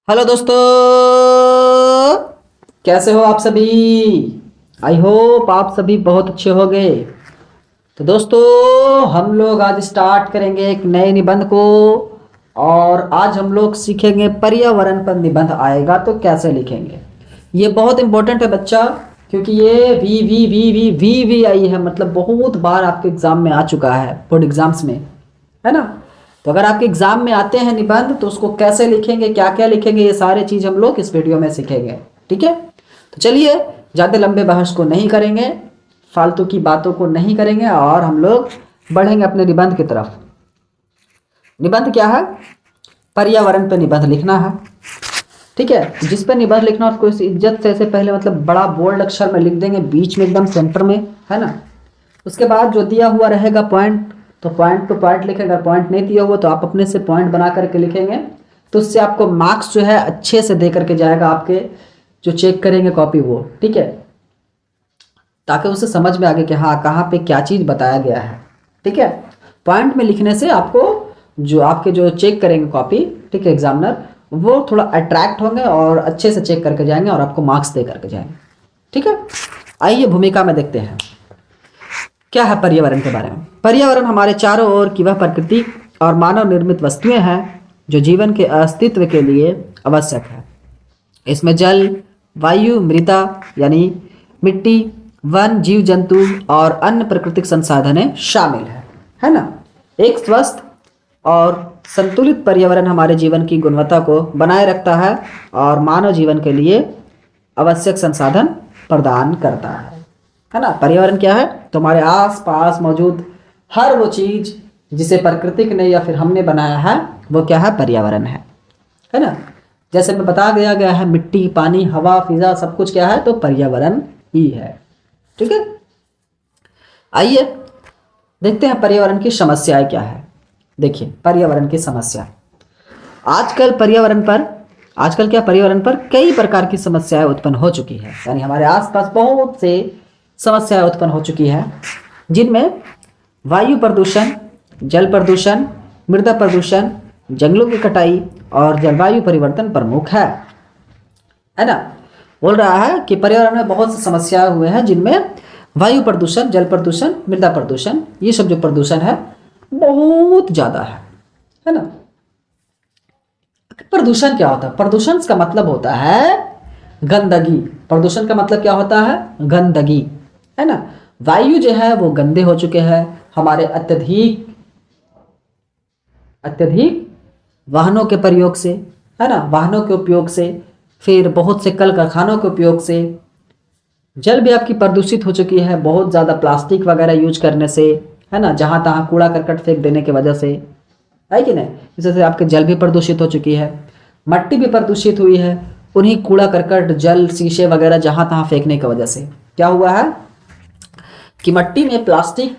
Hello दोस्तों, कैसे हो आप सभी। आई होप आप सभी बहुत अच्छे हो गए। तो दोस्तों, हम लोग आज स्टार्ट करेंगे एक नए निबंध को। और आज हम लोग सीखेंगे पर्यावरण पर निबंध आएगा तो कैसे लिखेंगे। ये बहुत इंपॉर्टेंट है बच्चा, क्योंकि ये वी आई है, मतलब बहुत बार आपके एग्जाम में आ चुका है, बोर्ड एग्जाम्स में, है ना। तो अगर आपके एग्जाम में आते हैं निबंध तो उसको कैसे लिखेंगे, क्या क्या लिखेंगे, ये सारे चीज़ हम लोग इस वीडियो में सीखेंगे। ठीक है, तो चलिए ज़्यादा लंबे बहस को नहीं करेंगे, फालतू की बातों को नहीं करेंगे और हम लोग बढ़ेंगे अपने निबंध की तरफ। निबंध क्या है? पर्यावरण पर निबंध लिखना है। ठीक है, जिस पर निबंध लिखना उसको इस इज्जत से पहले मतलब बड़ा बोल्ड अक्षर में लिख देंगे, बीच में एकदम सेंटर में, है ना। उसके बाद जो दिया हुआ रहेगा पॉइंट, तो पॉइंट टू पॉइंट लिखेंगे। अगर पॉइंट नहीं दिया हुआ तो आप अपने से पॉइंट बना करके लिखेंगे, तो उससे आपको मार्क्स जो है अच्छे से दे करके जाएगा आपके जो चेक करेंगे कॉपी वो। ठीक है, ताकि उसे समझ में आगे कि हाँ कहाँ पे क्या चीज़ बताया गया है। ठीक है, पॉइंट में लिखने से आपको जो आपके जो चेक करेंगे कॉपी, ठीक है, एग्जामिनर, वो थोड़ा अट्रैक्ट होंगे और अच्छे से चेक करके जाएंगे और आपको मार्क्स दे करके जाएंगे। ठीक है, आइए भूमिका में देखते हैं क्या है पर्यावरण के बारे में। पर्यावरण हमारे चारों ओर की वह प्रकृति और मानव निर्मित वस्तुएं हैं जो जीवन के अस्तित्व के लिए आवश्यक है। इसमें जल, वायु, मृदा यानी मिट्टी, वन, जीव जंतु और अन्य प्राकृतिक संसाधनें शामिल है ना। एक स्वस्थ और संतुलित पर्यावरण हमारे जीवन की गुणवत्ता को बनाए रखता है और मानव जीवन के लिए आवश्यक संसाधन प्रदान करता है ना। पर्यावरण क्या है? तो हमारे आस पास मौजूद हर वो चीज जिसे प्रकृति ने या फिर हमने बनाया है वो क्या है? पर्यावरण है ना। जैसे मैं बता दिया गया है, मिट्टी, पानी, हवा, फिजा सब कुछ क्या है? तो पर्यावरण ही है। ठीक है, आइए देखते हैं पर्यावरण की समस्याएं क्या है। देखिए पर्यावरण की समस्या, आजकल क्या पर्यावरण पर कई प्रकार की समस्याएं उत्पन्न हो चुकी है। यानी हमारे आसपास बहुत से समस्याएं उत्पन्न हो चुकी है, जिनमें वायु प्रदूषण, जल प्रदूषण, मृदा प्रदूषण, जंगलों की कटाई और जलवायु परिवर्तन प्रमुख है ना। बोल रहा है कि पर्यावरण में बहुत सी समस्याएं हुए हैं, जिनमें वायु प्रदूषण, जल प्रदूषण, मृदा प्रदूषण, ये सब जो प्रदूषण है बहुत ज्यादा है ना। प्रदूषण क्या होता है? प्रदूषण का मतलब होता है गंदगी। प्रदूषण का मतलब क्या होता है? गंदगी, है ना। वायु जो है वो गंदे हो चुके हैं हमारे अत्यधिक वाहनों के प्रयोग से, है ना, वाहनों के उपयोग से, फिर बहुत से कल कारखानों के उपयोग से। जल भी आपकी प्रदूषित हो चुकी है बहुत ज़्यादा प्लास्टिक वगैरह यूज करने से, है ना, जहाँ तहाँ कूड़ा करकट फेंक देने की वजह से, है कि नहीं। इस वजह से आपके जल भी प्रदूषित हो चुकी है, मिट्टी भी प्रदूषित हुई है उन्हीं कूड़ा करकट, जल, शीशे वगैरह जहाँ तहाँ फेंकने की वजह से। क्या हुआ है कि मिट्टी में प्लास्टिक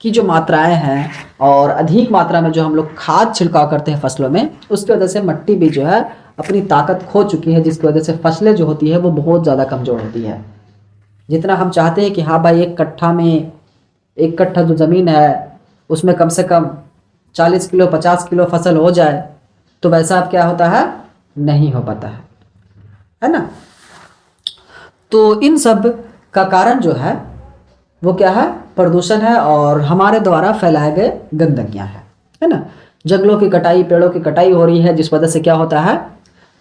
की जो मात्राएं हैं और अधिक मात्रा में जो हम लोग खाद छिड़काव करते हैं फसलों में, उसकी वजह से मिट्टी भी जो है अपनी ताकत खो चुकी है, जिसकी वजह से फसलें जो होती है वो बहुत ज़्यादा कमज़ोर होती है। जितना हम चाहते हैं कि हाँ भाई एक कट्ठा जो ज़मीन है उसमें कम से कम 40 किलो 50 किलो फसल हो जाए, तो वैसा अब क्या होता है? नहीं हो पाता है ना। तो इन सब का कारण जो है वो क्या है? प्रदूषण है और हमारे द्वारा फैलाए गए गंदगियां है ना। जंगलों की कटाई, पेड़ों की कटाई हो रही है, जिस वजह से क्या होता है?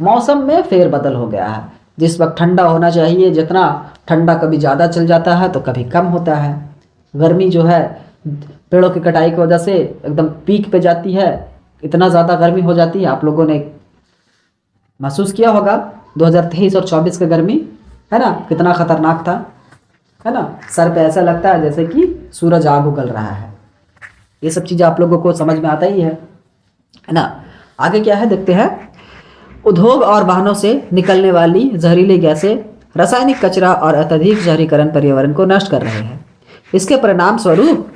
मौसम में फेरबदल हो गया है। जिस वक्त ठंडा होना चाहिए, जितना ठंडा कभी ज़्यादा चल जाता है तो कभी कम होता है। गर्मी जो है पेड़ों की कटाई की वजह से एकदम पीक पे जाती है, इतना ज़्यादा गर्मी हो जाती है। आप लोगों ने महसूस किया होगा 2023 और 24 का गर्मी, है ना, कितना खतरनाक था, है ना। सर पे ऐसा लगता है जैसे कि सूरज आग उगल रहा है। ये सब चीज़ें आप लोगों को समझ में आता ही है ना। आगे क्या है देखते हैं। उद्योग और वाहनों से निकलने वाली जहरीली गैसें, रासायनिक कचरा और अत्यधिक शहरीकरण पर्यावरण को नष्ट कर रहे हैं। इसके परिणाम स्वरूप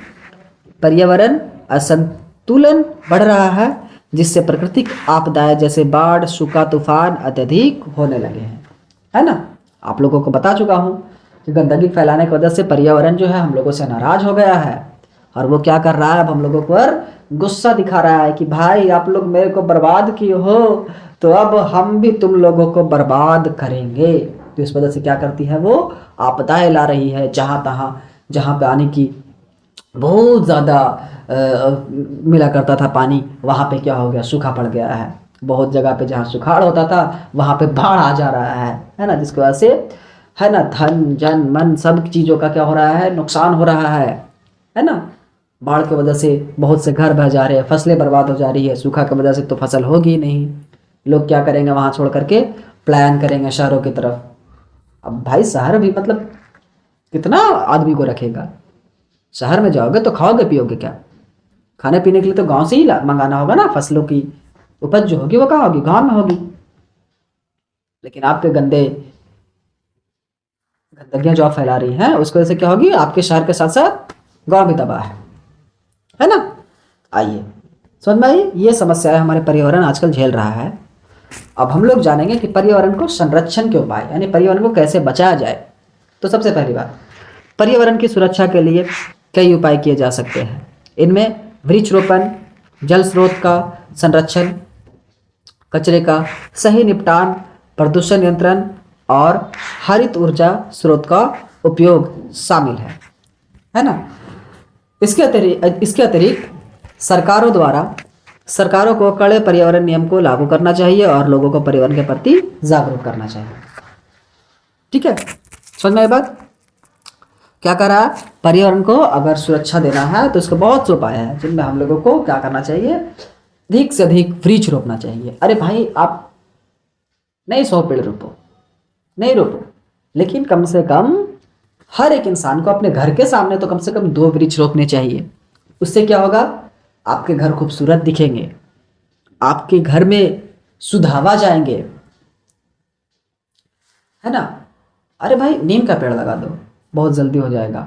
पर्यावरण असंतुलन बढ़ रहा है, जिससे प्राकृतिक आपदाएं जैसे बाढ़, सूखा, तूफान अत्यधिक होने लगे हैं, है ना। आप लोगों को बता चुका हूँ कि गंदगी फैलाने की वजह से पर्यावरण जो है हम लोगों से नाराज हो गया है और वो क्या कर रहा है, अब हम लोगों पर गुस्सा दिखा रहा है कि भाई आप लोग मेरे को बर्बाद किए हो, तो अब हम भी तुम लोगों को बर्बाद करेंगे। तो इस वजह से क्या करती है, वो आपदाएं ला रही है जहाँ तहाँ, जहाँ पे आने की बहुत ज़्यादा मिला करता था पानी, वहाँ पे क्या हो गया, सूखा पड़ गया है। बहुत जगह पे जहाँ सुखाड़ होता था वहाँ पे बाढ़ आ जा रहा है ना, जिसकी वजह से है ना धन जन मन सब चीज़ों का क्या हो रहा है, नुकसान हो रहा है ना। बाढ़ की वजह से बहुत से घर बह जा रहे हैं, फसलें बर्बाद हो जा रही है, सूखा की वजह से तो फसल होगी नहीं। लोग क्या करेंगे, वहाँ छोड़ करके प्लान करेंगे शहरों की तरफ। अब भाई शहर भी मतलब कितना आदमी को रखेगा, शहर में जाओगे तो खाओगे पियोगे क्या, खाने पीने के लिए तो गांव से ही मंगाना होगा ना, फसलों की उपज जो होगी वो कहाँ होगी, गांव में होगी। लेकिन आपके गंदगियां जो आप फैला रही हैं उसकी वजह से क्या होगी, आपके शहर के साथ साथ गांव भी तबाह है ना। आइए समझ में आई, ये समस्या है हमारे पर्यावरण आजकल झेल रहा है। अब हम लोग जानेंगे कि पर्यावरण को संरक्षण के उपाय, यानी पर्यावरण को कैसे बचाया जाए। तो सबसे पहली बात, पर्यावरण की सुरक्षा के लिए कई उपाय किए जा सकते हैं। इनमें वृक्षरोपण, जल स्रोत का संरक्षण, कचरे का सही निपटान, प्रदूषण नियंत्रण और हरित ऊर्जा स्रोत का उपयोग शामिल है ना। इसके अतिरिक्त सरकारों को कड़े पर्यावरण नियम को लागू करना चाहिए और लोगों को पर्यावरण के प्रति जागरूक करना चाहिए। ठीक है, समझ में आई बात। क्या करा, पर्यावरण को अगर सुरक्षा देना है तो इसके बहुत से उपाय हैं, जिनमें हम लोगों को क्या करना चाहिए, अधिक से अधिक वृक्ष रोपना चाहिए। अरे भाई आप नहीं 100 पेड़ रोपो, नहीं रोपो, लेकिन कम से कम हर एक इंसान को अपने घर के सामने तो कम से कम 2 वृक्ष रोपने चाहिए। उससे क्या होगा, आपके घर खूबसूरत दिखेंगे, आपके घर में सुधावा जाएंगे, है ना। अरे भाई नीम का पेड़ लगा दो, बहुत जल्दी हो जाएगा।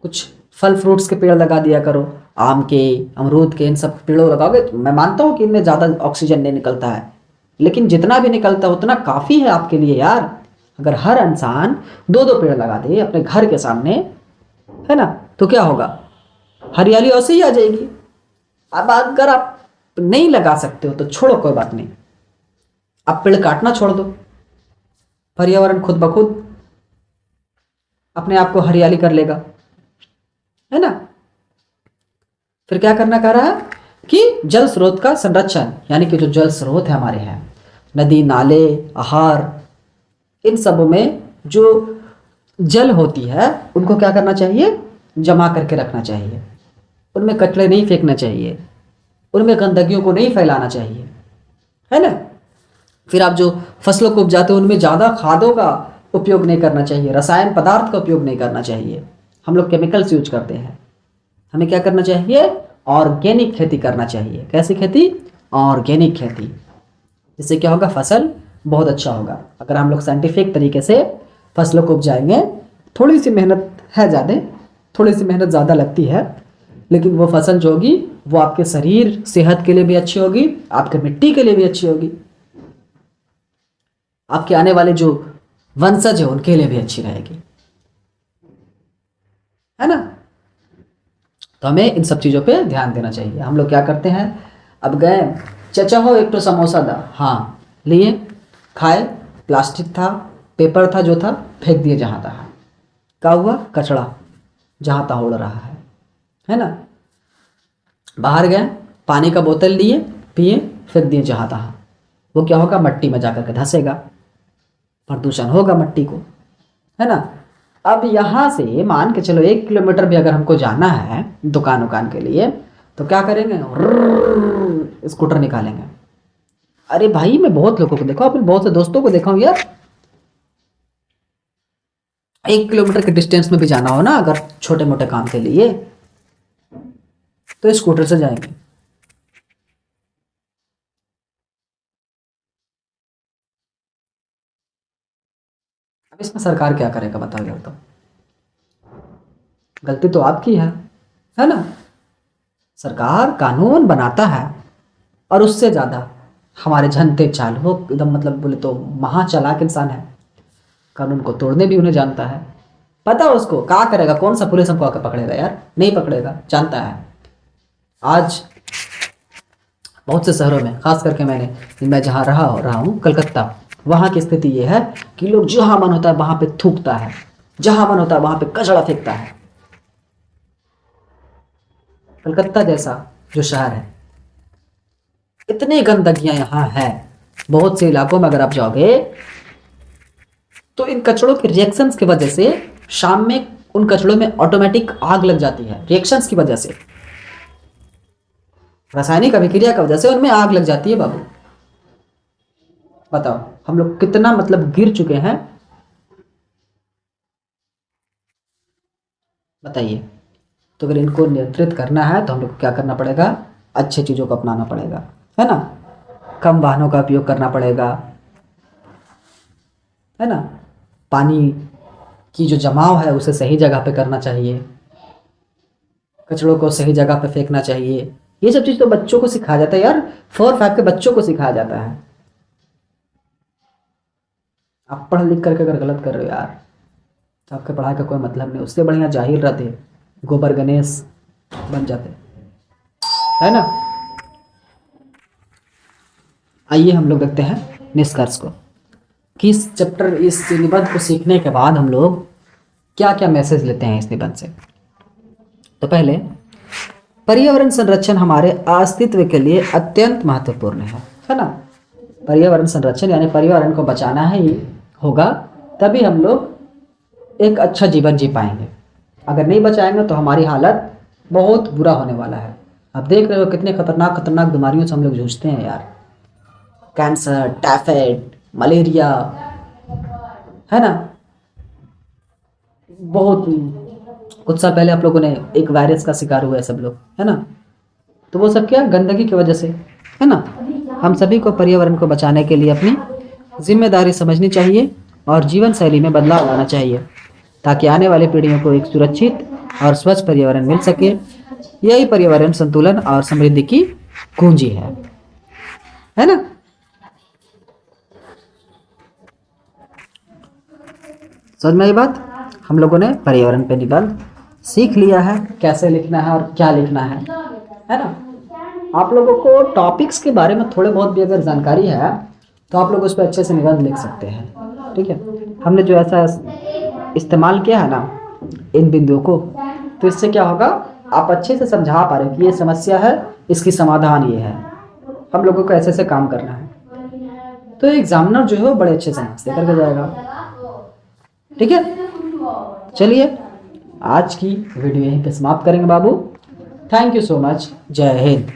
कुछ फल फ्रूट्स के पेड़ लगा दिया करो, आम के, अमरूद के, इन सब पेड़ों लगाओगे तो मैं मानता हूँ कि इनमें ज़्यादा ऑक्सीजन नहीं निकलता है, लेकिन जितना भी निकलता है उतना काफ़ी है आपके लिए यार। अगर हर इंसान 2-2 पेड़ लगा दे अपने घर के सामने, है ना, तो क्या होगा, हरियाली ऐसे ही आ जाएगी। अब अगर आप नहीं लगा सकते हो तो छोड़ो, कोई बात नहीं, आप पेड़ काटना छोड़ दो, पर्यावरण खुद ब खुद अपने आप को हरियाली कर लेगा, है ना। फिर क्या करना कह रहा है कि जल स्रोत का संरक्षण, यानी कि जो जल स्रोत है हमारे हैं, नदी नाले आहार, इन सब में जो जल होती है उनको क्या करना चाहिए, जमा करके रखना चाहिए। उनमें कचरे नहीं फेंकना चाहिए, उनमें गंदगियों को नहीं फैलाना चाहिए, है ना। फिर आप जो फसलों को उपजाते हो उनमें ज़्यादा खादों का उपयोग नहीं करना चाहिए, रसायन पदार्थ का उपयोग नहीं करना चाहिए। हम लोग केमिकल्स यूज करते हैं, हमें क्या करना चाहिए, ऑर्गेनिक खेती करना चाहिए। कैसी खेती, ऑर्गेनिक खेती, जिससे क्या होगा, फसल बहुत अच्छा होगा। अगर हम लोग साइंटिफिक तरीके से फसलों को उपजाएंगे, थोड़ी सी मेहनत है ज़्यादा, थोड़ी सी मेहनत ज़्यादा लगती है, लेकिन वो फसल जो होगी वो आपके शरीर सेहत के लिए भी अच्छी होगी, आपके मिट्टी के लिए भी अच्छी होगी, आपके आने वाले जो वंशज है उनके लिए भी अच्छी रहेगी, है ना। तो हमें इन सब चीज़ों पे ध्यान देना चाहिए। हम लोग क्या करते हैं, अब गए चचा हो एक तो समोसा दा, हाँ लिए खाए, प्लास्टिक था, पेपर था, जो था फेंक दिए जहाँ तहाँ, क्या हुआ, कचड़ा जहाँ तहाँ उड़ रहा है ना। बाहर गए, पानी का बोतल लिए, पिए, फेंक दिए जहाँ तहाँ, वो क्या होगा, मट्टी में जाकर के धंसेगा, प्रदूषण होगा मिट्टी को, है ना। अब यहाँ से मान के चलो 1 किलोमीटर भी अगर हमको जाना है दुकान के लिए, तो क्या करेंगे, स्कूटर निकालेंगे। अरे भाई मैं बहुत लोगों को देखा, अपने बहुत से दोस्तों को देखा हूँ यार, 1 किलोमीटर के डिस्टेंस में भी जाना हो ना अगर छोटे मोटे काम के लिए, तो स्कूटर से जाएंगे। अब इसमें सरकार क्या करेगा बताओ, तो गलती तो आपकी है ना। सरकार कानून बनाता है और उससे ज़्यादा हमारे जनते चालू एकदम, मतलब बोले तो महाचालाक इंसान है, कानून को तोड़ने भी उन्हें जानता है। पता है उसको क्या करेगा, कौन सा पुलिस हमको आकर पकड़ेगा यार, नहीं पकड़ेगा, जानता है। आज बहुत से शहरों में, खास करके मैं जहाँ रहा हूँ कलकत्ता, वहाँ की स्थिति ये है कि लोग जहाँ मन होता है वहाँ पे थूकता है, जहाँ मन होता है वहाँ पे कचरा फेंकता है। कलकत्ता जैसा जो शहर है, इतनी गंदगियां यहाँ है। बहुत से इलाकों में अगर आप जाओगे तो इन कचड़ों के रिएक्शंस की वजह से शाम में उन कचड़ों में ऑटोमेटिक आग लग जाती है, रिएक्शंस की वजह से, रासायनिक अभिक्रिया की वजह से उनमें आग लग जाती है बाबू। बताओ हम लोग कितना मतलब गिर चुके हैं, बताइए। तो अगर इनको नियंत्रित करना है तो हम लोग को क्या करना पड़ेगा, अच्छी चीज़ों को अपनाना पड़ेगा, है ना। कम वाहनों का उपयोग करना पड़ेगा, है ना। पानी की जो जमाव है उसे सही जगह पे करना चाहिए, कचड़ों को सही जगह पे फेंकना चाहिए। ये सब चीज़ तो बच्चों को सिखाया जाता है यार, 4-5 के बच्चों को सिखाया जाता है। आप पढ़ लिख करके अगर गलत कर रहे हो यार तो आपके पढ़ाई का कोई मतलब नहीं, उससे बढ़िया जाहिर रहते, गोबर गणेश बन जाते, है ना। आइए हम लोग देखते हैं निष्कर्ष को कि इस चैप्टर, इस निबंध को सीखने के बाद हम लोग क्या क्या मैसेज लेते हैं इस निबंध से। तो पहले, पर्यावरण संरक्षण हमारे अस्तित्व के लिए अत्यंत महत्वपूर्ण है ना। पर्यावरण संरक्षण यानी पर्यावरण को बचाना ही होगा, तभी हम लोग एक अच्छा जीवन जी पाएंगे। अगर नहीं बचाएंगे तो हमारी हालत बहुत बुरा होने वाला है। आप देख रहे हो कितने खतरनाक खतरनाक बीमारियों से हम लोग जूझते हैं यार, कैंसर, टाइफाइड, मलेरिया, है ना। बहुत कुछ साल पहले आप लोगों ने एक वायरस का शिकार हुआ है सब लोग, है ना। तो वो सब क्या, गंदगी की वजह से, है ना। हम सभी को पर्यावरण को बचाने के लिए अपनी जिम्मेदारी समझनी चाहिए और जीवन शैली में बदलाव लाना चाहिए, ताकि आने वाली पीढ़ियों को एक सुरक्षित और स्वच्छ पर्यावरण मिल सके। यही पर्यावरण संतुलन और समृद्धि की कुंजी है ना। समझ में आई बात। हम लोगों ने पर्यावरण पे निबंध सीख लिया है, कैसे लिखना है और क्या लिखना है ना। आप लोगों को टॉपिक्स के बारे में थोड़े बहुत भी अगर जानकारी है तो आप लोग उस पर अच्छे से निबंध लिख सकते हैं, ठीक है। हमने जो ऐसा इस्तेमाल किया है ना इन बिंदुओं को, तो इससे क्या होगा, आप अच्छे से समझा पा रहे हो कि ये समस्या है, इसकी समाधान ये है, हम लोगों को ऐसे ऐसे काम करना है। तो एग्जामिनर जो है वो बड़े अच्छे से नमस्ते करके जाएगा, ठीक है। चलिए आज की वीडियो यहीं पे समाप्त करेंगे बाबू। थैंक यू सो मच, जय हिंद।